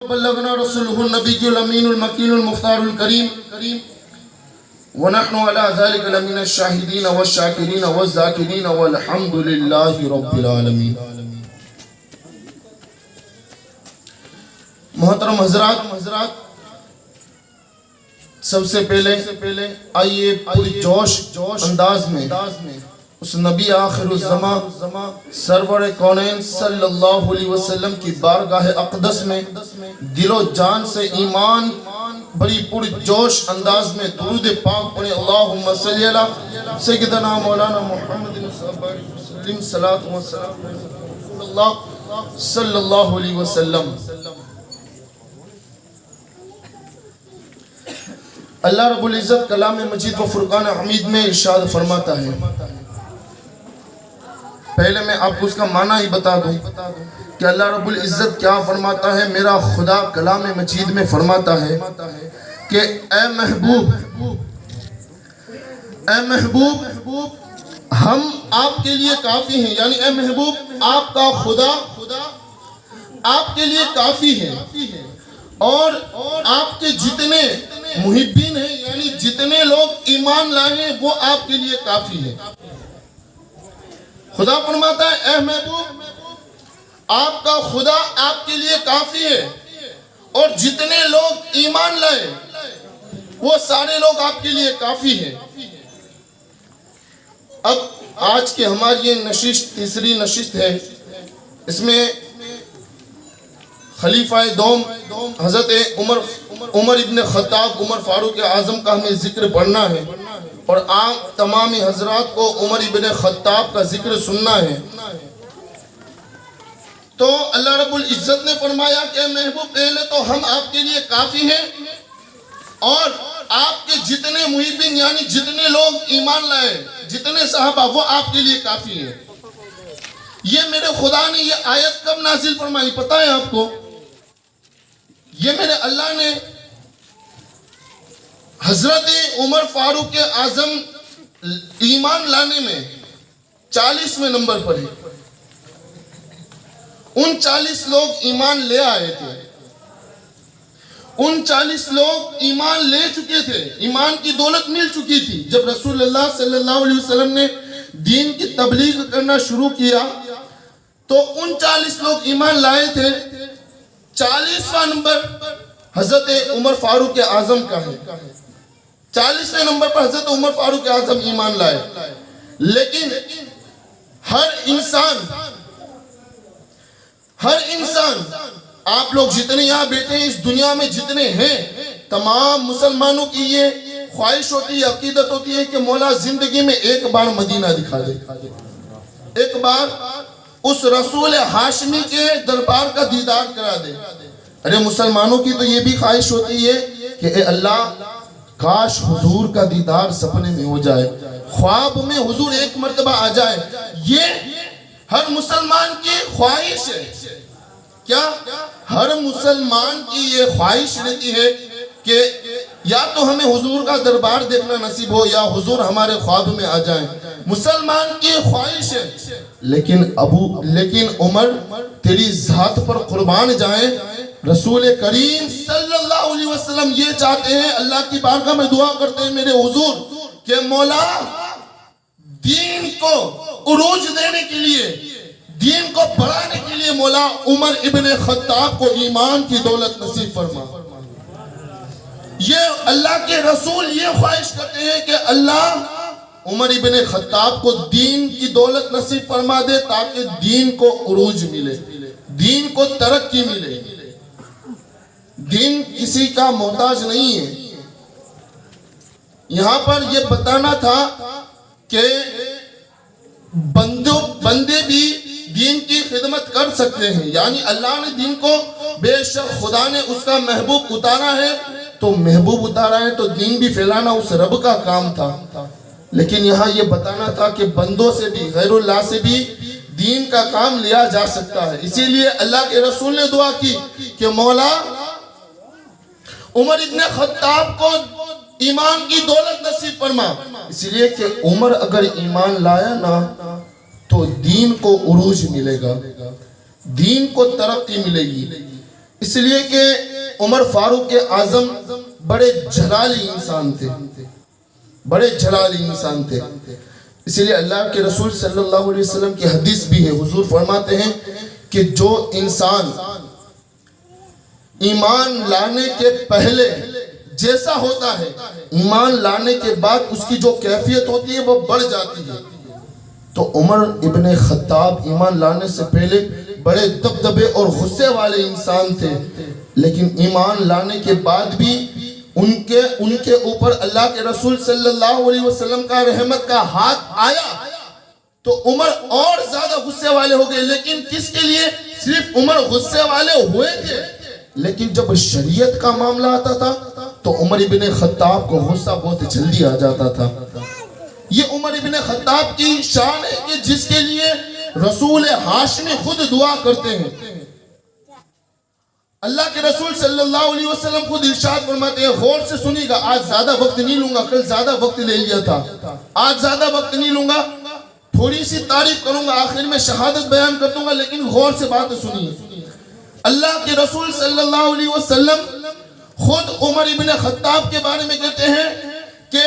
بلغنا رسوله النبي الأمين المكين المختار الكريم ونحن على ذلك لمن الشاهدين والشاكرين والذاكرين والحمد لله رب العالمين. محترم حضرات، سب سے پہلے آئیے پوری جوش انداز میں اس نبی آخر الزمان سرور کونین صلی اللہ علیہ وسلم کی بارگاہ اقدس میں دل و جان سے ایمان بڑی پوری جوش انداز میں درود پاک پڑھیں. اللہم صلی اللہ سیدنا مولانا محمد صلاۃ و سلام رسول اللہ صلی اللہ علیہ وسلم. اللہ رب العزت کلام مجید و فرقان حمید میں ارشاد فرماتا ہے. پہلے میں آپ کو اس کا معنی ہی بتا دوں کہ اللہ رب العزت کیا فرماتا ہے. میرا خدا کلام مجید میں فرماتا ہے کہ اے محبوب ہم آپ کے لیے کافی ہیں. یعنی اے محبوب آپ کا خدا آپ کے لیے کافی ہے اور آپ کے جتنے محبین ہیں یعنی جتنے لوگ ایمان لائے ہیں وہ آپ کے لیے کافی ہے. خدا فرماتا ہے اے محبوب آپ کا خدا آپ کے لیے کافی ہے اور جتنے لوگ ایمان لائے وہ سارے لوگ آپ کے لیے کافی ہیں. اب آج کے ہماری یہ نشست تیسری نشست ہے. اس میں خلیفہ دوم حضرت عمر ابن خطاب عمر فاروق اعظم کا ہمیں ذکر پڑھنا ہے اور عام تمام حضرات کو عمر ابن خطاب کا ذکر سننا ہے. تو اللہ رب العزت نے فرمایا کہ محبوب پہلے تو ہم آپ کے لیے کافی ہیں اور آپ کے جتنے محبین یعنی جتنے لوگ ایمان لائے جتنے صحابہ وہ آپ کے لیے کافی ہیں. یہ میرے خدا نے یہ آیت کب نازل فرمائی پتہ ہے آپ کو؟ یہ میرے اللہ نے حضرت عمر فاروق اعظم ایمان لانے میں 40ویں نمبر پر ہے. ان 40 لوگ ایمان لے آئے تھے. ان 40 لوگ ایمان لے چکے تھے. ایمان کی دولت مل چکی تھی. جب رسول اللہ صلی اللہ علیہ وسلم نے دین کی تبلیغ کرنا شروع کیا تو ان 40 لوگ ایمان لائے تھے. 40واں نمبر حضرت عمر فاروق اعظم کا ہے. 40ویں نمبر پر حضرت عمر فاروق اعظم ایمان لائے. لیکن ہر انسان آپ لوگ جتنے یہاں بیٹھے ہیں اس دنیا میں جتنے ہیں تمام مسلمانوں کی یہ خواہش ہوتی ہے عقیدت ہوتی ہے کہ مولا زندگی میں ایک بار مدینہ دکھا دے. ایک بار اس رسول ہاشمی کے دربار کا دیدار کرا دے. ارے مسلمانوں کی تو یہ بھی خواہش ہوتی ہے کہ اے اللہ کاش حضور کا دیدار سپنے میں ہو جائے خواب میں حضور ایک مرتبہ آ جائے. یہ ہر مسلمان کی خواہش ہے. کیا ہر مسلمان کی یہ خواہش رہتی ہے کہ یا تو ہمیں حضور کا دربار دیکھنا نصیب ہو یا حضور ہمارے خواب میں آ جائیں. مسلمان کی خواہش ہے. لیکن عمر تیری ذات پر قربان جائیں رسول کریم صلی اللہ علیہ وسلم یہ چاہتے ہیں اللہ کی بارگاہ میں دعا کرتے ہیں میرے حضور کہ مولا دین کو عروج دینے کے لیے دین کو بڑھانے کے لیے مولا عمر ابن خطاب کو ایمان کی دولت نصیب فرما. یہ اللہ کے رسول یہ خواہش کرتے ہیں کہ اللہ عمر ابن خطاب کو دین کی دولت نصیب فرما دے تاکہ دین کو عروج ملے دین کو ترقی ملے. دین کسی کا محتاج نہیں ہے. یہاں پر یہ بتانا تھا کہ بندے بھی دین کی خدمت کر سکتے ہیں. یعنی اللہ نے دین کو بے شک خدا نے اس کا محبوب اتارا ہے تو محبوب اتارا ہے تو دین بھی پھیلانا اس رب کا کام تھا. لیکن یہاں یہ بتانا تھا کہ بندوں سے بھی غیر اللہ سے بھی دین کا کام لیا جا سکتا ہے. اسی لیے اللہ کے رسول نے دعا کی کہ مولا عمر ابن خطاب کو ایمان کی دولت نصیب فرما. اسی لیے کہ عمر اگر ایمان لایا نا تو دین کو عروج ملے گا دین کو ترقی ملے گی. اس لیے کہ عمر فاروق اعظم بڑے جلالی انسان تھے، بڑے جلالی انسان تھے. اس لیے اللہ کے رسول صلی اللہ علیہ وسلم کی حدیث بھی ہے، حضور فرماتے ہیں کہ جو انسان ایمان لانے کے پہلے جیسا ہوتا ہے، ایمان لانے کے بعد اس کی جو کیفیت ہوتی ہے وہ بڑھ جاتی ہے. تو عمر ابن خطاب ایمان لانے سے پہلے بڑے دبدبے اور غصے والے انسان تھے، لیکن ایمان لانے کے بعد بھی ان کے اوپر اللہ کے رسول صلی اللہ علیہ وسلم کا رحمت کا ہاتھ آیا تو عمر اور زیادہ غصے والے ہو گئے. لیکن کس کے لیے؟ صرف عمر غصے والے ہوئے تھے، لیکن جب شریعت کا معاملہ آتا تھا تو عمر ابن خطاب کو غصہ بہت جلدی آ جاتا تھا. یہ عمر ابن خطاب کی شان ہے کہ جس کے لیے رسول ہاشمی خود دعا کرتے ہیں. اللہ کے رسول صلی اللہ علیہ وسلم خود ارشاد فرماتے ہیں، غور سے سنیے گا، آج زیادہ وقت نہیں لوں گا، کل زیادہ وقت لے لیا تھا، آج زیادہ وقت نہیں لوں گا، تھوڑی سی تعریف کروں گا، آخر میں شہادت بیان کر دوں گا، لیکن غور سے بات سنیے. اللہ کے رسول صلی اللہ علیہ وسلم خود عمر ابن خطاب کے بارے میں کہتے ہیں کہ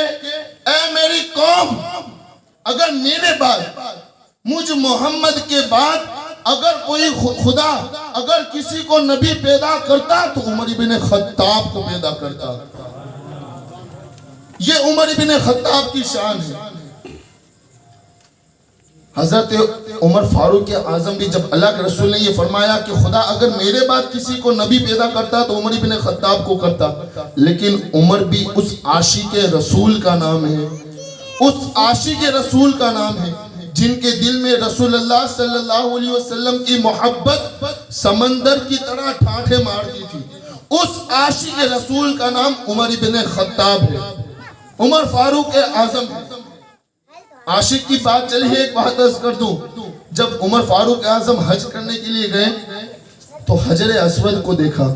اے میری قوم، اگر میرے بعد، مجھ محمد کے بعد اگر کوئی خدا اگر کسی کو نبی پیدا کرتا تو عمر ابن خطاب کو پیدا کرتا. یہ عمر ابن خطاب کی شان ہے. حضرت عمر فاروق اعظم بھی جب اللہ کے رسول نے یہ فرمایا کہ خدا اگر میرے بعد کسی کو نبی پیدا کرتا تو عمر ابن خطاب کو کرتا، لیکن عمر بھی اس عاشق رسول کا نام ہے، اس عاشق رسول کا نام ہے جن کے دل میں رسول اللہ صلی اللہ علیہ وسلم کی محبت سمندر کی طرح ٹھاٹھے مارتی تھی. اس عاشق رسول کا نام عمر ابن خطاب ہے، عمر فاروق اعظم ہے. عاشق کی بات چلی ہے، ایک بات عرض کر دوں، جب عمر فاروق اعظم حج کرنے کے لیے گئے تو حجر اسود کو دیکھا.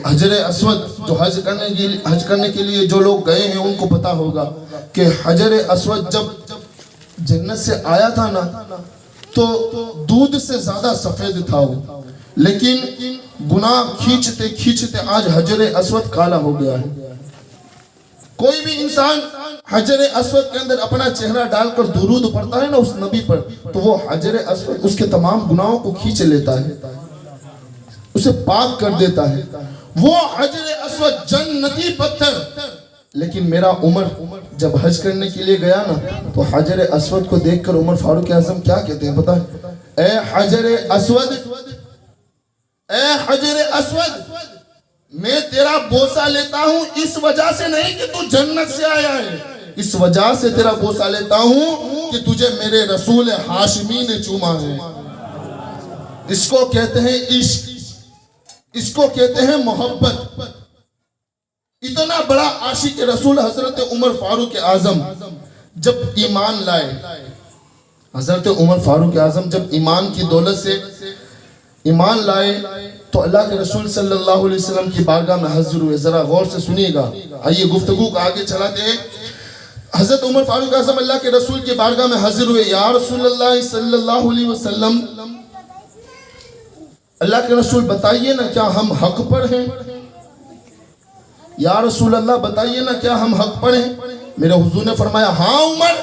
حجر اسود جو حج کرنے کے لیے جو لوگ گئے ہیں ان کو پتا ہوگا کہ حجر اسود جب جنت سے آیا تھا نا تو دودھ سے زیادہ سفید تھا وہ، لیکن گناہ کھینچتے کھینچتے آج حجر اسود کالا ہو گیا ہے. کوئی بھی انسان حجر اسود کے اندر اپنا چہرہ ڈال کر درود پڑھتا ہے نا اس نبی پر، تو وہ حجر اسود اس کے تمام گناہوں کو کھینچ لیتا ہے، اسے پاک کر دیتا ہے. وہ حجر اسود جنتی پتھر. لیکن میرا عمر جب حج کرنے کے لیے گیا نا تو حجر اسود کو دیکھ کر عمر فاروق اعظم کیا کہتے ہیں پتہ ہے؟ اے حجر اسود، اے حجر اسود، میں تیرا بوسہ لیتا ہوں اس وجہ سے نہیں کہ تو جنت سے آیا ہے، اس وجہ سے تیرا بوسہ لیتا ہوں کہ تجھے میرے رسول ہاشمی نے چوما ہے. اس کو کہتے ہیں عشق، اس کو کہتے ہیں محبت. اتنا بڑا عاشق رسول حضرت عمر فاروق اعظم جب ایمان لائے، حضرت عمر فاروق اعظم جب ایمان کی دولت سے ایمان لائے تو اللہ کے رسول صلی اللہ علیہ وسلم کی بارگاہ میں حاضر ہوئے. ذرا غور سے سنیے گا، آئیے گفتگو کو آگے چلاتے ہیں. حضرت عمر فاروق اعظم اللہ کے رسول کی بارگاہ میں حاضر ہوئے. یا رسول اللہ صلی اللہ علیہ وسلم، اللہ کے رسول بتائیے نا کیا ہم حق پر ہیں؟ یا رسول اللہ بتائیے نا کیا ہم حق پر ہیں؟ میرے حضور نے فرمایا ہاں عمر،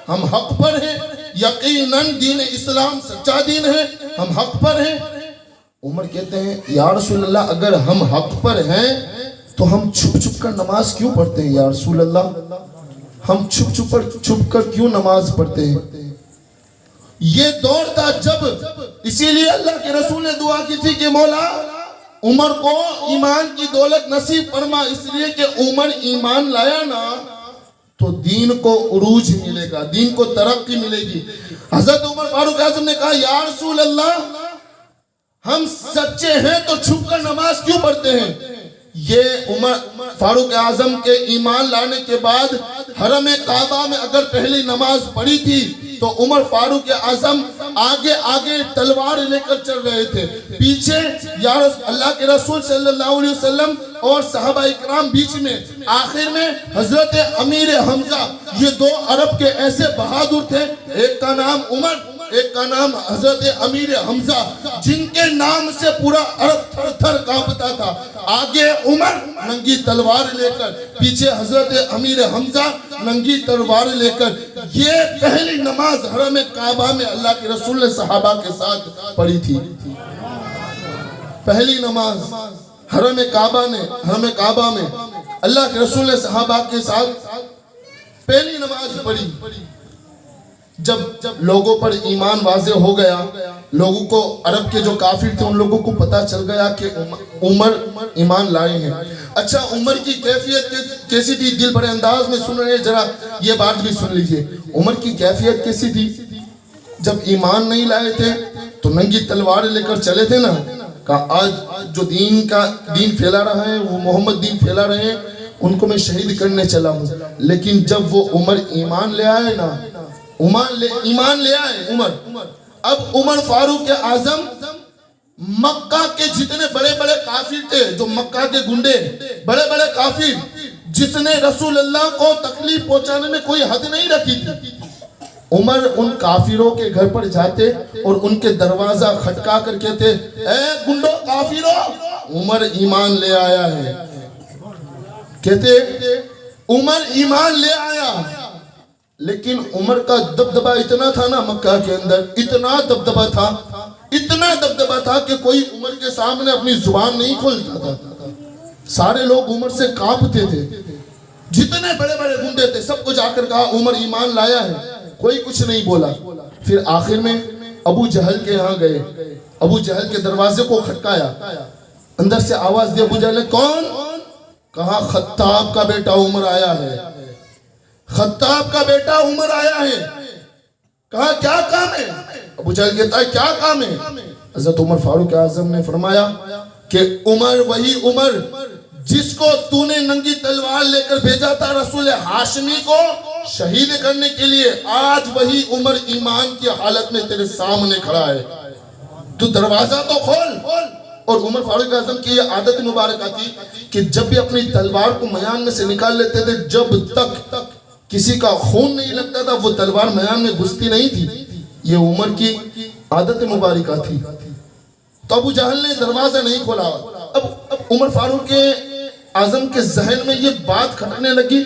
ہم حق پر ہیں، یقیناً دین اسلام سچا دین ہے، ہم حق پر ہیں. عمر کہتے ہیں یا رسول اللہ اگر ہم حق پر ہیں تو ہم چھپ چھپ کر نماز کیوں پڑھتے ہیں؟ یا رسول اللہ ہم چھپ کر کیوں نماز پڑھتے ہیں؟ یہ دور تھا جب، اسی لیے اللہ کے رسول نے دعا کی تھی کہ مولا عمر کو ایمان کی دولت نصیب فرما، اس لیے کہ عمر ایمان لایا نا تو دین کو عروج ملے گا، دین کو ترقی ملے گی. حضرت عمر فاروق اعظم نے کہا یا رسول اللہ ہم سچے ہیں تو چھپ کر نماز کیوں پڑھتے ہیں؟ یہ عمر فاروق اعظم کے ایمان لانے کے بعد حرم کعبہ میں اگر پہلی نماز پڑھی تھی تو عمر فاروق اعظم آگے آگے تلوار لے کر چل رہے تھے، پیچھے یا اللہ کے رسول صلی اللہ علیہ وسلم اور صحابہ اکرام بیچ میں، آخر میں حضرت امیر حمزہ. یہ دو عرب کے ایسے بہادر تھے، ایک کا نام عمر ایک کا نام حضرت امیر حمزہ جن کے نام سے پورا عرب تھر تھر کانپتا تھا. آگے عمر ننگی تلوار لے کر, پیچھے حضرت امیر حمزہ ننگی تلوار لے کر. یہ پہلی نماز حرم کعبہ میں اللہ کے رسول نے صحابہ کے ساتھ پڑھی تھی. پہلی نماز حرم کعبہ میں اللہ کے رسول نے صحابہ کے ساتھ پہلی نماز پڑھی. جب لوگوں پر ایمان واضح ہو گیا, لوگوں کو, عرب کے جو کافر تھے ان لوگوں کو پتا چل گیا کہ عمر ایمان لائے ہیں. اچھا, عمر کی کیفیت کیسی تھی؟ دل بھرے انداز میں سن رہے ہیں, ذرا یہ بات بھی سن لیجئے. عمر کی کیفیت کیسی تھی؟ جب ایمان نہیں لائے تھے تو ننگی تلوار لے کر چلے تھے نا, کہا آج جو دین پھیلا رہا ہے, وہ محمد دین پھیلا رہے ہیں, ان کو میں شہید کرنے چلا ہوں. لیکن جب وہ عمر ایمان لے آئے نا, ایمان لے آئے عمر, اب عمر فاروق اعظم مکہ کے جتنے بڑے بڑے کافر تھے, جو مکہ کے گنڈے, بڑے بڑے کافر جس نے رسول اللہ کو تکلیف پہنچانے میں کوئی حد نہیں رکھی تھی, عمر ان کافروں کے گھر پر جاتے اور ان کے دروازہ کھٹکا کر کہتے, اے گنڈو کافروں, عمر ایمان لے آیا ہے. کہتے عمر ایمان لے آیا. لیکن عمر کا دبدبہ اتنا تھا نا مکہ کے اندر, اتنا دبدبہ تھا کہ کوئی عمر کے سامنے اپنی زبان نہیں کھولتا تھا. سارے لوگ عمر سے کانپتے تھے, جتنے بڑے بڑے گنڈے تھے سب کو جا کر کہا عمر ایمان لایا ہے, کوئی کچھ نہیں بولا. پھر آخر میں ابو جہل کے یہاں گئے, ابو جہل کے دروازے کو کھٹکایا, اندر سے آواز دی, ابو جہل نے کون؟ کہا خطاب کا بیٹا عمر آیا ہے, خطاب کا بیٹا عمر آیا ہے. کہا کیا کام ہے؟ ابو جہل کہتا ہے کیا کام ہے؟ حضرت عمر فاروق اعظم نے فرمایا کہ عمر وہی عمر جس کو تو نے ننگی تلوار لے کر بھیجا تھا رسول ہاشمی کو شہید کرنے کے لیے, آج وہی عمر ایمان کی حالت میں تیرے سامنے کھڑا ہے, تو دروازہ تو کھول. اور عمر فاروق اعظم کی یہ عادت مبارکہ تھی کہ جب بھی اپنی تلوار کو میان میں سے نکال لیتے تھے, جب تک کسی کا خون نہیں لگتا تھا وہ تلوار میان میں گھستی نہیں تھی. یہ عمر کی عادت مبارکہ تھی. تو ابو جہل نے دروازہ نہیں کھولا. اب عمر فاروق اعظم کے ذہن میں یہ بات کھٹکنے لگی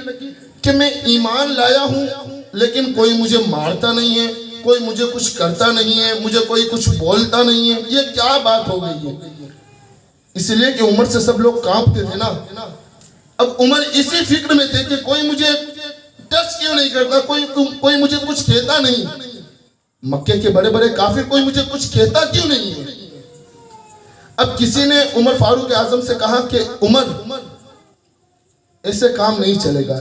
کہ میں ایمان لایا ہوں لیکن کوئی مجھے مارتا نہیں ہے, کوئی مجھے کچھ کرتا نہیں ہے, مجھے کوئی کچھ بولتا نہیں ہے, یہ کیا بات ہو گئی ہے؟ اس لیے کہ عمر سے سب لوگ کانپتے تھے نا. اب عمر اسی فکر میں تھے کہ کوئی مجھے ٹچ کیوں نہیں کرتا, کوئی مجھے کچھ کہتا نہیں, مکے کے بڑے بڑے کافر کوئی مجھے کچھ کہتا کیوں نہیں ہے. اب کسی نے عمر فاروق اعظم سے کہا کہ عمر ایسے کام نہیں چلے گا,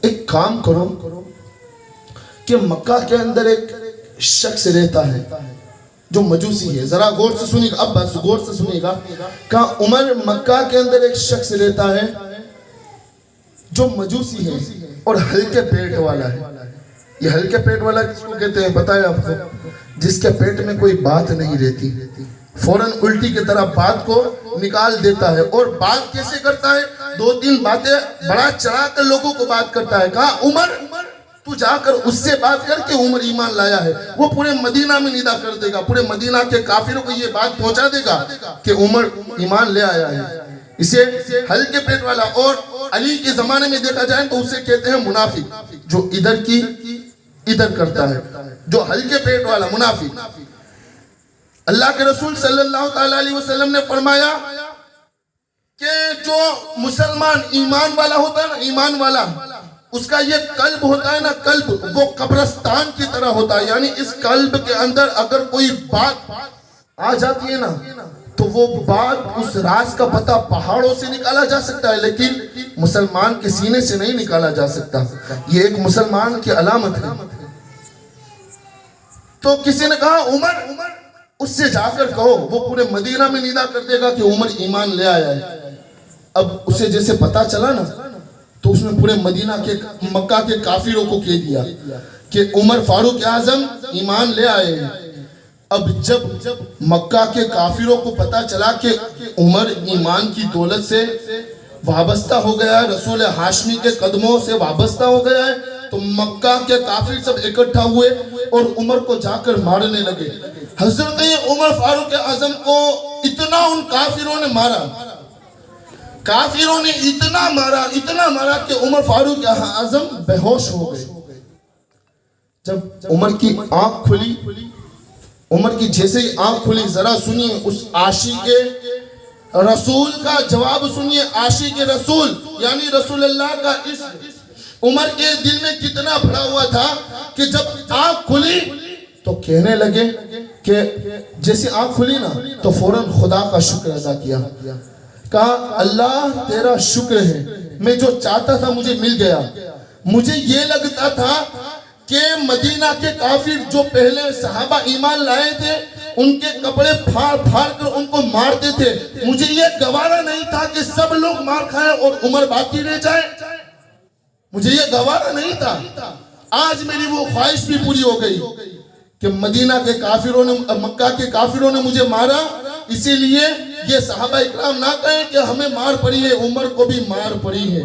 ایک کام کرو کہ مکہ کے اندر ایک شخص رہتا ہے جو مجوسی ہے. ذرا غور سے سنیے گا, اب بس غور سے سنیے گا. کہا عمر مکہ کے اندر ایک شخص رہتا ہے جو مجوسی ہے اور ہلکے پیٹ والا ہے. یہ ہلکے پیٹ والا کس کو کہتے ہیں پتہ ہے آپ کو؟ جس کے پیٹ میں کوئی بات نہیں رہتی, فوراً الٹی کی طرح بات کو نکال دیتا ہے. اور بات کیسے کرتا ہے؟ 2-3 باتیں بڑا چڑھا کر لوگوں کو بات کرتا ہے. کہا عمر تو جا کر اس سے بات کر کے عمر ایمان لایا ہے, وہ پورے مدینہ میں ندا کر دے گا, پورے مدینہ کے کافروں کو یہ بات پہنچا دے گا کہ عمر ایمان لے آیا ہے. اسے ہلکے پیٹ والا, اور علی کے زمانے میں دیکھا جائے تو اسے کہتے ہیں منافق, جو ادھر کی ادھر کرتا ہے, جو ہلکے پیٹ والا منافق. اللہ کے رسول صلی اللہ تعالیٰ علیہ وسلم نے فرمایا کہ جو مسلمان ایمان والا ہوتا ہے نا, ایمان والا, اس کا یہ قلب ہوتا ہے نا, قلب وہ قبرستان کی طرح ہوتا ہے. یعنی اس قلب کے اندر اگر کوئی بات آ جاتی ہے نا تو وہ بات, اس راز کا پتہ پہاڑوں سے نکالا جا سکتا ہے لیکن مسلمان کے سینے سے نہیں نکالا جا سکتا. یہ ایک مسلمان کی علامت ہے. تو کسی نے کہا عمر اس سے جا کر کہو, وہ پورے مدینہ میں ندا کر دے گا کہ عمر ایمان لے آیا ہے. اب اسے جیسے پتا چلا نا تو اس نے پورے مدینہ کے مکہ کے کافروں کو کہہ دیا کہ عمر فاروق اعظم ایمان لے آئے ہیں. اب جب مکہ کے کافروں کو پتا چلا کہ عمر ایمان کی دولت سے وابستہ ہو گیا ہے, رسول ہاشمی کے قدموں سے وابستہ ہو گیا ہے, تو مکہ کے کافر سب اکٹھا ہوئے اور عمر کو جا کر مارنے لگے. حضرت عمر فاروق اعظم کو اتنا ان کافروں نے مارا, کافروں نے اتنا مارا کہ عمر فاروق اعظم بے ہوش ہو گئے. جب عمر کی آنکھ کھلی, عمر کی جیسے ہی آنکھ کھلی, ذرا سنیے اس عاشق رسول کا جواب سنیے. عاشق رسول یعنی رسول اللہ کا عشق عمر کے دل میں کتنا بھرا ہوا تھا کہ جب آنکھ کھلی تو کہنے لگے کہ جیسے آنکھ کھلی نا تو فوراً خدا کا شکر ادا کیا. کہا اللہ تیرا شکر ہے, میں جو چاہتا تھا مجھے مل گیا. مجھے یہ لگتا تھا کہ مدینہ کے کافر جو پہلے صحابہ ایمان لائے تھے ان کے کپڑے پھاڑ کر ان کو مارتے تھے. مجھے یہ گوارا نہیں تھا کہ سب لوگ مار کھائیں اور عمر باقی رہ جائے. مجھے یہ گوارا نہیں تھا. آج میری وہ خواہش بھی پوری ہو گئی کہ مدینہ کے کافروں نے, مکہ کے کافروں نے مجھے مارا, اسی لیے یہ صحابہ اکرام نہ کہیں کہ ہمیں مار پڑی ہے. عمر کو بھی مار پڑی ہے,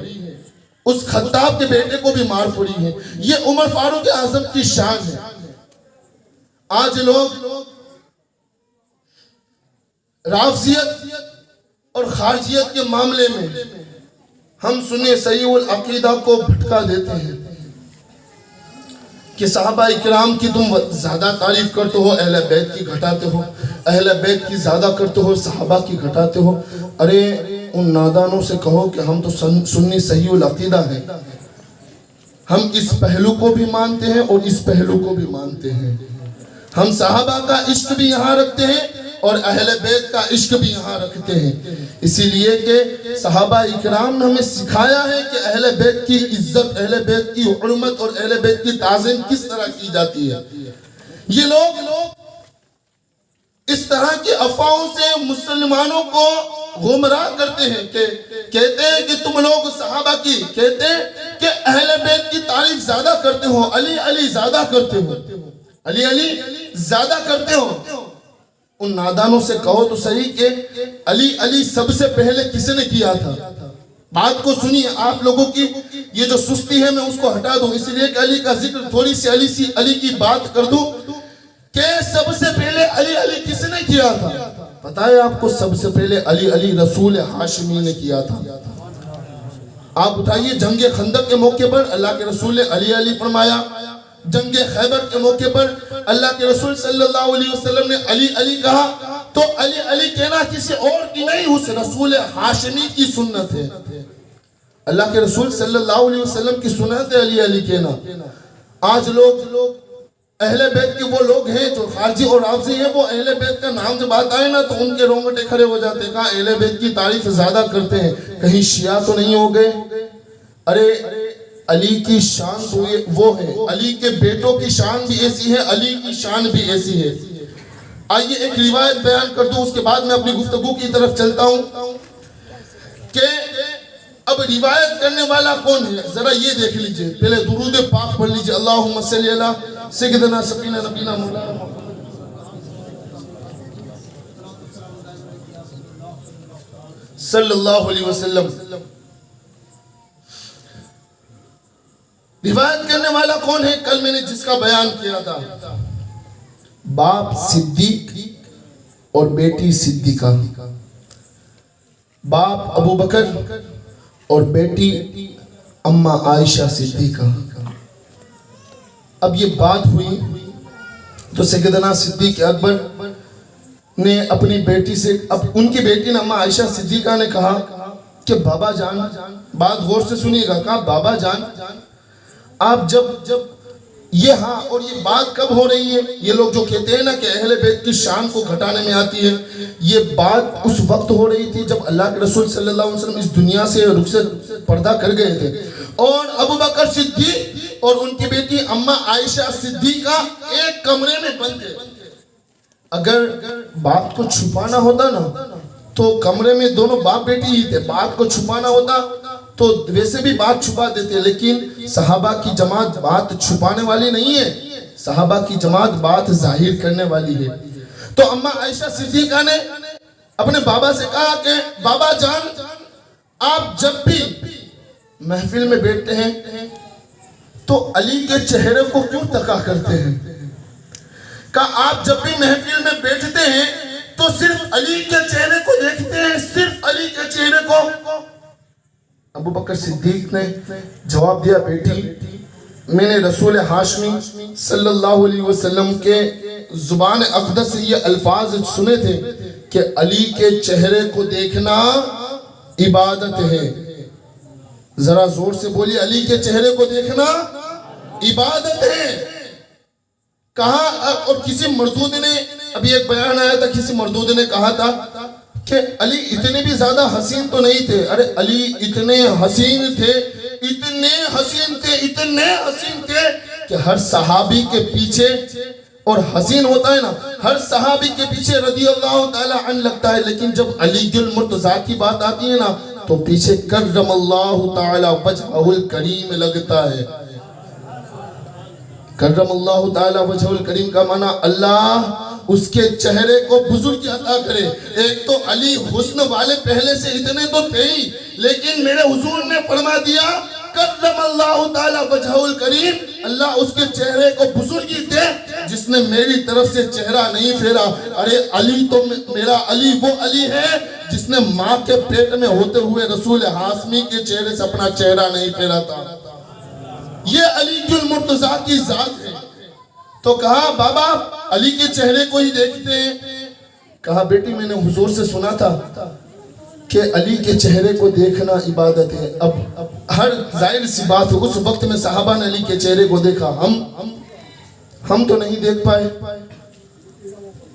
اس خطاب کے بیٹے کو بھی مار پڑی ہے. یہ عمر فاروق اعظم کی شان ہے. آج لوگ رافضیت اور خارجیت کے معاملے میں ہم سنی صحیح العقیدہ کو بھٹکا دیتے ہیں کہ صحابہ اکرام کی تم زیادہ تعریف کرتے ہو, اہل بیت کی گھٹاتے ہو, اہل بیت کی زیادہ کرتے ہو, صحابہ کی گھٹاتے ہو. ارے ان نادانوں سے کہو کہ ہم تو سنی صحیح العقیدہ ہیں. ہم اس پہلو کو بھی مانتے ہیں اور اس پہلو کو بھی مانتے ہیں. ہم صحابہ کا عشق بھی یہاں رکھتے ہیں اور اہل بیت کا عشق بھی یہاں رکھتے ہیں. اسی لیے کہ صحابہ اکرام نے ہمیں سکھایا ہے کہ اہل بیت کی عزت, اہل بیت کی حرمت اور اہل بیت کی تعظیم کس طرح کی جاتی ہے. یہ لوگ اس طرح کی افواہوں سے مسلمانوں کو گمراہ کرتے ہیں کہ کہتے ہیں کہ تم لوگ صحابہ کی, کہتے ہیں کہ اہل بیت کی تعریف زیادہ کرتے ہو, علی زیادہ کرتے ہو, علی زیادہ کرتے ہو. ان نادانوں سے کہو تو صحیح کہ علی سب سے پہلے کس نے کیا تھا. بات کو سنیے, آپ لوگوں کی یہ جو سستی ہے میں اس کو ہٹا دوں, اس لیے کہ علی کا ذکر تھوڑی سی علی کی بات کر دوں کہ سب سے پہلے علی کس نے کیا تھا. پتہ ہے آپ کو سب سے پہلے علی رسول ہاشمی نے کیا تھا. آپ اٹھائیے, جنگ خندق کے موقع پر اللہ کے رسول نے علی فرمایا. جنگ خیبر کے موقع پر اللہ کے رسول صلی اللہ علیہ وسلم نے علی کہا تو علی کہنا کسی اور کی نہیں, اس رسول ہاشمی کی سنت ہے. اللہ کے رسول صلی اللہ علیہ وسلم کی سنت ہے علی کہنا. آج لوگ اہل بیت کے وہ لوگ ہیں جو خارجی اور رافضی ہیں, وہ اہل بیت کا نام جب بات آئے نا تو ان کے رونگٹے کھڑے ہو جاتے ہیں. کہا اہل بیت کی تعریف زیادہ کرتے ہیں, کہیں شیعہ تو نہیں ہو گئے. ارے علی کی شان تو وہ ہے, علی کے بیٹوں کی شان بھی ایسی ہے, علی کی شان بھی ایسی ہے. آئیے ایک روایت بیان کر دوں, اس کے بعد میں اپنی گفتگو کی طرف چلتا ہوں کہ اب روایت کرنے والا کون ہے. ذرا یہ دیکھ لیجئے, پہلے درود پاک پڑھ لیجئے. اللہم صلی علی سیدنا سفینہ نبینا مولانا صلی اللہ علیہ وسلم. روایت کرنے والا کون ہے؟ کل میں نے جس کا بیان کیا تھا, باپ صدیق اور بیٹی صدیقہ, باپ ابو بکر اور بیٹی اماں عائشہ صدیقہ. اب یہ بات ہوئی تو سیدنا صدیق اکبر نے اپنی بیٹی سے, اب ان کی بیٹی نے اماں عائشہ صدیقہ نے کہا کہ بابا جان, بات غور سے سنیے گا, کہا بابا جان آپ جب یہ ہاں اور یہ بات کب ہو رہی ہے؟ یہ لوگ جو کہتے ہیں نا کہ اہل بیت کی شان کو گھٹانے میں آتی ہے, یہ بات اس وقت ہو رہی تھی جب اللہ کے رسول صلی اللہ علیہ وسلم اس دنیا سے رخصت پردہ کر گئے تھے, اور ابو بکر صدیق اور ان کی بیٹی اماں عائشہ صدیقہ ایک کمرے میں بند تھے. اگر بات کو چھپانا ہوتا نا تو کمرے میں دونوں باپ بیٹی ہی تھے, بات کو چھپانا ہوتا تو ویسے بھی بات چھپا دیتے, لیکن صحابہ کی جماعت بات چھپانے والی نہیں ہے, صحابہ کی جماعت بات ظاہر کرنے والی ہے. تو اماں عائشہ صدیقہ نے اپنے بابا سے کہا کہ بابا جان آپ جب بھی محفل میں بیٹھتے ہیں تو علی کے چہرے کو کیوں تکا کرتے ہیں؟ کہا آپ جب بھی محفل میں بیٹھتے ہیں تو صرف علی کے چہرے کو دیکھتے ہیں، صرف علی کے چہرے کو؟ ابو بکر صدیق نے جواب دیا، بیٹی میں نے رسول ہاشمی صلی اللہ علیہ وسلم کے زبان اقدس سے یہ الفاظ سنے تھے کہ علی کے چہرے کو دیکھنا عبادت ہے۔ ذرا زور سے بولی، علی کے چہرے کو دیکھنا عبادت ہے۔ کہا، اور کسی مردود نے، ابھی ایک بیان آیا تھا، کسی مردود نے کہا تھا کہ علی اتنے بھی زیادہ حسین تو نہیں تھے۔ ارے علی اتنے حسین تھے، اتنے حسین تھے، اتنے حسین تھے کہ ہر صحابی کے پیچھے، اور حسین ہوتا ہے نا، ہر صحابی کے پیچھے رضی اللہ تعالی عنہ لگتا ہے، لیکن جب علی المرتضیٰ کی بات آتی ہے نا تو پیچھے کرم اللہ تعالی وجہہ الکریم لگتا ہے۔ کرم اللہ تعالی وجہ الکریم کا معنی اللہ اس کے چہرے کو بزرگی عطا کرے۔ ایک تو علی حسن والے پہلے سے اتنے تو تھے ہی، لیکن میرے حضور نے فرما دیا کرم اللہ تعالی وجہ الکریم، اللہ اس کے چہرے کو بزرگی دے جس نے میری طرف سے چہرہ نہیں پھیرا۔ ارے علی تو میرا علی وہ علی ہے جس نے ماں کے پیٹ میں ہوتے ہوئے رسول ہاشمی کے چہرے سے اپنا چہرہ نہیں پھیرا تھا۔ یہ علی المرتضیٰ کی ذات ہے۔ تو کہا بابا علی کے چہرے کو ہی دیکھتے ہیں؟ کہا بیٹی میں نے حضور سے سنا تھا کہ علی کے چہرے کو دیکھنا عبادت ہے۔ اب ہر ظاہر سی بات ہے، اس وقت میں صحابہ نے علی کے چہرے کو دیکھا، ہم تو نہیں دیکھ پائے۔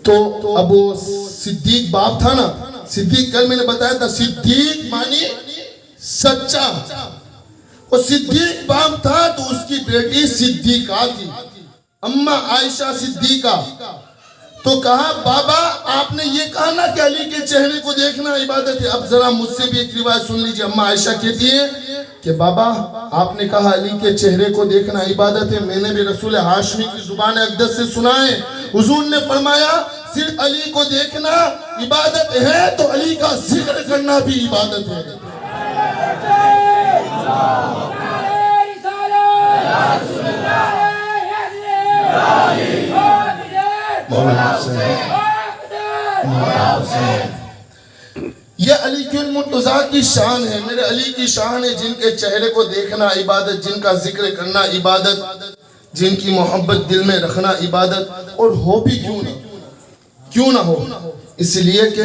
تو اب وہ صدیق باپ تھا نا، صدیق کل میں نے بتایا تھا، صدیق مانی سچا، وہ صدیق باپ تھا تو اس کی بیٹی صدیقہ تھی، اماں عائشہ صدیقہ۔ تو کہا بابا آپ نے یہ کہا نا کہ علی کے چہرے کو دیکھنا عبادت ہے، اب ذرا مجھ سے بھی ایک روایت سن لیجئے۔ اماں عائشہ کہتی ہے کہ بابا آپ نے کہا علی کے چہرے کو دیکھنا عبادت ہے، میں نے بھی رسول ہاشمی کی زبان اقدس سے سنا ہے، حضور نے فرمایا صرف علی کو دیکھنا عبادت ہے تو علی کا ذکر کرنا بھی عبادت ہے۔ یہ علی المرتضیٰ کی شان ہے، میرے علی کی شان ہے، جن کے چہرے کو دیکھنا عبادت، جن کا ذکر کرنا عبادت، جن کی محبت دل میں رکھنا عبادت، اور ہو بھی کیوں نہ ہو، اس لیے کہ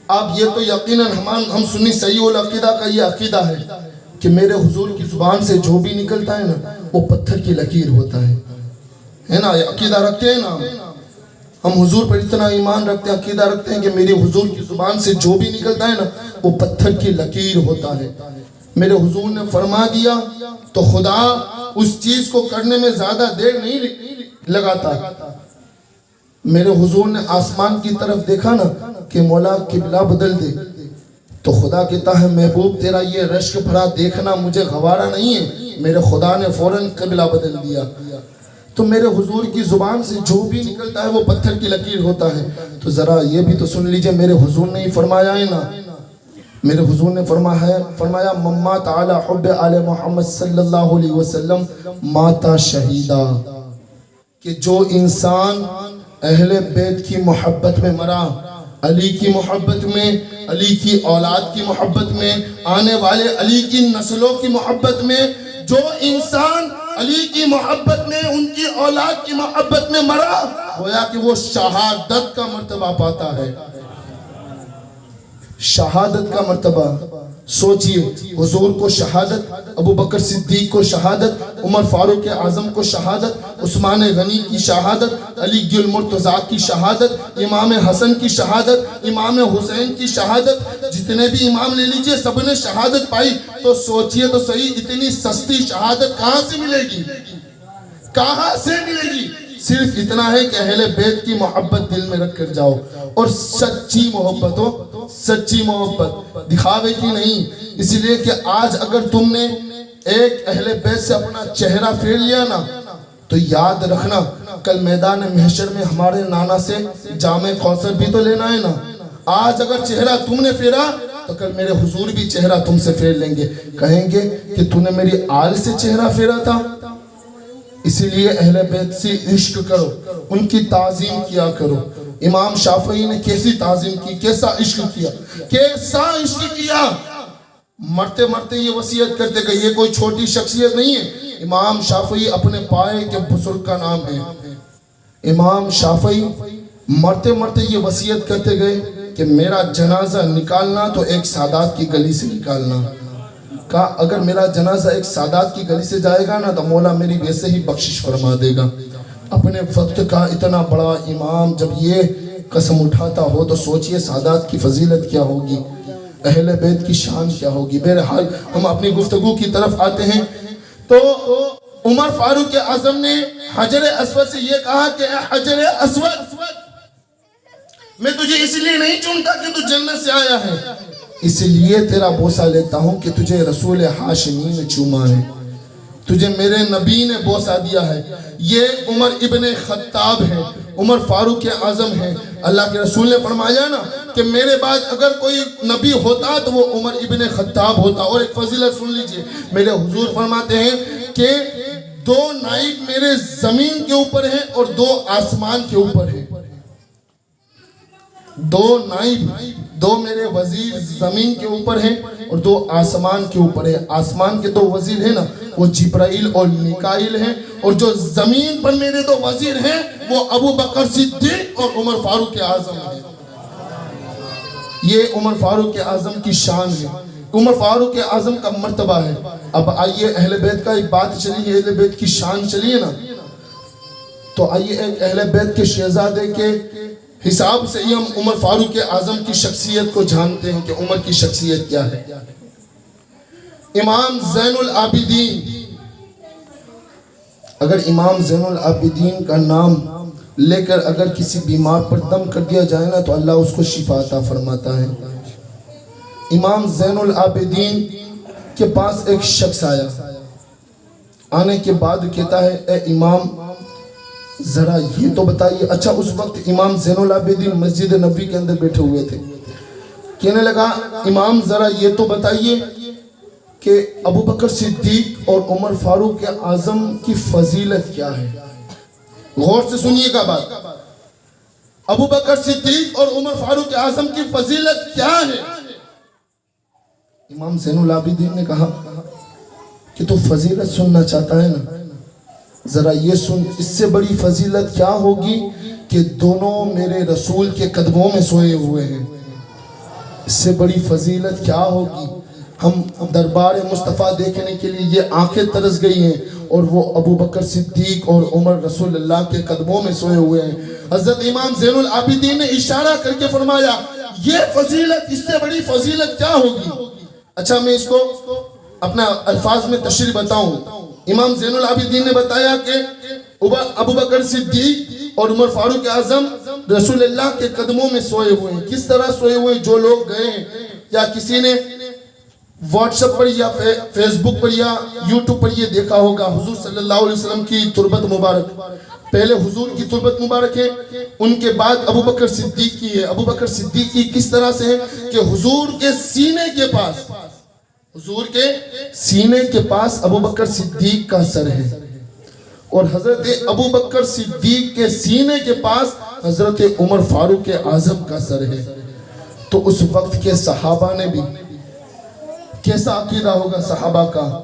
آپ یہ تو یقیناً ہم سنی صحیح العقیدہ کا یہ عقیدہ ہے کہ میرے حضور کی زبان سے جو بھی نکلتا ہے نا وہ پتھر کی لکیر ہوتا ہے نا، یہ عقیدہ رکھتے ہیں نا ہم حضور پر اتنا ایمان رکھتے ہیں، عقیدہ رکھتے ہیں کہ میرے حضور کی زبان سے جو بھی نکلتا ہے نا وہ پتھر کی لکیر ہوتا ہے۔ میرے حضور نے فرما دیا تو خدا اس چیز کو کرنے میں زیادہ دیر نہیں لگاتا۔ میرے حضور نے آسمان کی طرف دیکھا نا کہ مولا قبلہ بدل دے، تو خدا کہتا ہے محبوب تیرا یہ رشک بھرا دیکھنا مجھے گوارا نہیں ہے، میرے خدا نے فوراً قبلہ بدل دیا۔ تو میرے حضور کی زبان سے جو بھی نکلتا ہے وہ پتھر کی لکیر ہوتا ہے۔ تو ذرا یہ بھی تو سن لیجئے، میرے حضور نے ہی فرمایا ہے نا، میرے حضور نے فرمایا مما تعالی حب آل محمد صلی اللہ علیہ وسلم ماتا شہیدہ، کہ جو انسان اہل بیت کی محبت میں مرا، علی کی محبت میں، علی کی اولاد کی محبت میں، آنے والے علی کی نسلوں کی محبت میں، جو انسان علی کی محبت میں، ان کی اولاد کی محبت میں مرا، گویا کہ وہ شہادت کا مرتبہ پاتا ہے۔ شہادت کا مرتبہ سوچئے، حضور کو شہادت، ابو بکر صدیق کو شہادت، عمر فاروق اعظم کو شہادت، عثمان غنی کی شہادت، علی المرتضیٰ کی شہادت، امام حسن کی شہادت، امام حسین کی شہادت، جتنے بھی امام لے لیجئے سب نے شہادت پائی۔ تو سوچئے تو صحیح، اتنی سستی شہادت کہاں سے ملے گی؟ کہاں سے ملے گی؟ صرف اتنا ہے کہ اہل بیت کی محبت دل میں رکھ کر جاؤ، اور سچی محبت ہو، سچی محبت، دکھاوے کی نہیں۔ اس لیے کہ آج اگر تم نے ایک اہل بیت سے اپنا چہرہ پھیر لیا نا تو یاد رکھنا کل میدان محشر میں ہمارے نانا سے جام کوثر بھی تو لینا ہے نا۔ آج اگر چہرہ تم نے پھیرا تو کل میرے حضور بھی چہرہ تم سے پھیر لیں گے، کہیں گے کہ تو نے میری آل سے چہرہ پھیرا تھا، اسی لیے اہل بیت سے عشق کرو، ان کی تعظیم کیا کرو۔ امام شافعی نے کیسی تعظیم کی، کیسا عشق کیا، کیسا عشق کیا، مرتے مرتے یہ وصیت کرتے گئے۔ یہ کوئی چھوٹی شخصیت نہیں ہے، امام شافعی اپنے پائے کے بزرگ کا نام ہے۔ امام شافعی مرتے مرتے یہ وصیت کرتے گئے کہ میرا جنازہ نکالنا تو ایک سادات کی گلی سے نکالنا۔ کہا اگر میرا جنازہ ایک سادات کی گلی سے جائے گا نا تو مولا میری ویسے ہی بخشش فرما دے گا۔ اپنے وقت کا اتنا بڑا امام جب یہ قسم اٹھاتا ہو تو سوچئے سادات کی فضیلت کیا ہوگی، اہل بیت کی شان کیا ہوگی۔ بہرحال ہم اپنی گفتگو کی طرف آتے ہیں۔ تو عمر فاروق اعظم نے حجر اسود سے یہ کہا کہ اے حجر اسود، میں تجھے اس لیے نہیں چنتا کہ تو جنت سے آیا ہے، اس لیے تیرا بوسہ لیتا ہوں کہ تجھے رسول ہاشمی نے چوما ہے، تجھے میرے نبی نے بوسہ دیا ہے۔ یہ عمر ابن خطاب ہے، عمر فاروق اعظم ہے۔ اللہ کے رسول نے فرمایا نا کہ میرے بعد اگر کوئی نبی ہوتا تو وہ عمر ابن خطاب ہوتا۔ اور ایک فضیلت سن لیجئے، میرے حضور فرماتے ہیں کہ دو نائب میرے زمین کے اوپر ہیں اور دو آسمان کے اوپر ہیں۔ دو نائب، دو میرے وزیر زمین کے اوپر ہیں اور دو آسمان کے اوپر ہیں۔ آسمان کے دو وزیر ہیں نا وہ جبرائیل اور میکائیل ہیں، اور جو زمین پر میرے دو وزیر ہیں وہ ابو بکر صدیق اور عمر فاروق اعظم ہیں۔ یہ عمر فاروق اعظم کی شان ہے، عمر فاروق اعظم کا مرتبہ ہے۔ اب آئیے اہل بیت کا ایک بات چلیے، اہل بیت کی شان چلیے نا، تو آئیے ایک اہل بیت کے شہزادے کے حساب سے ہی ہم عمر فاروق اعظم کی شخصیت کو جانتے ہیں کہ عمر کی شخصیت کیا ہے۔ امام زین العابدین، اگر امام زین العابدین کا نام لے کر اگر کسی بیمار پر دم کر دیا جائے نا تو اللہ اس کو شفا عطا فرماتا ہے۔ امام زین العابدین کے پاس ایک شخص آیا، آنے کے بعد کہتا ہے اے امام ذرا یہ تو بتائیے، اچھا اس وقت امام زین العابدین مسجد نبوی کے اندر بیٹھے ہوئے تھے، کہنے لگا امام ذرا یہ تو بتائیے کہ ابو بکر صدیق اور عمر فاروق اعظم کی فضیلت کیا ہے۔ غور سے سنیے گا بات، ابو بکر صدیق اور عمر فاروق اعظم کی فضیلت کیا ہے۔ امام زین العابدین نے کہا کہ تو فضیلت سننا چاہتا ہے نا، ذرا یہ سن، اس سے بڑی فضیلت کیا ہوگی کہ دونوں میرے رسول کے قدموں میں سوئے ہوئے ہیں، اس سے بڑی فضیلت کیا ہوگی۔ ہم دربار مصطفیٰ دیکھنے کے لیے یہ آنکھیں ترس گئی ہیں اور وہ ابو بکر صدیق اور عمر رسول اللہ کے قدموں میں سوئے ہوئے ہیں۔ حضرت امام زین العابدین نے اشارہ کر کے فرمایا یہ فضیلت، اس سے بڑی فضیلت کیا ہوگی۔ اچھا میں اس کو اپنا الفاظ میں تشریح بتاؤں۔ امام زین العابدین نے بتایا کہ ابو بکر صدیق اور عمر فاروق اعظم رسول اللہ کے قدموں میں سوئے ہوئے ہیں۔ کس طرح سوئے ہوئے؟ جو لوگ گئے ہیں یا کسی نے واٹس ایپ پر یا فیس بک پر یا یوٹیوب پر یہ دیکھا ہوگا، حضور صلی اللہ علیہ وسلم کی تربت مبارک، پہلے حضور کی تربت مبارک ہے، ان کے بعد ابو بکر صدیق کی ہے۔ ابو بکر صدیق کی کس طرح سے ہے کہ حضور کے سینے کے پاس، حضور کے سینے کے پاس ابو بکر صدیق کا سر ہے، اور حضرت ابو بکر صدیق کے سینے کے پاس حضرت عمر فاروق اعظم کا سر ہے۔ تو اس وقت کے صحابہ نے بھی کیسا عقیدہ ہوگا صحابہ کا،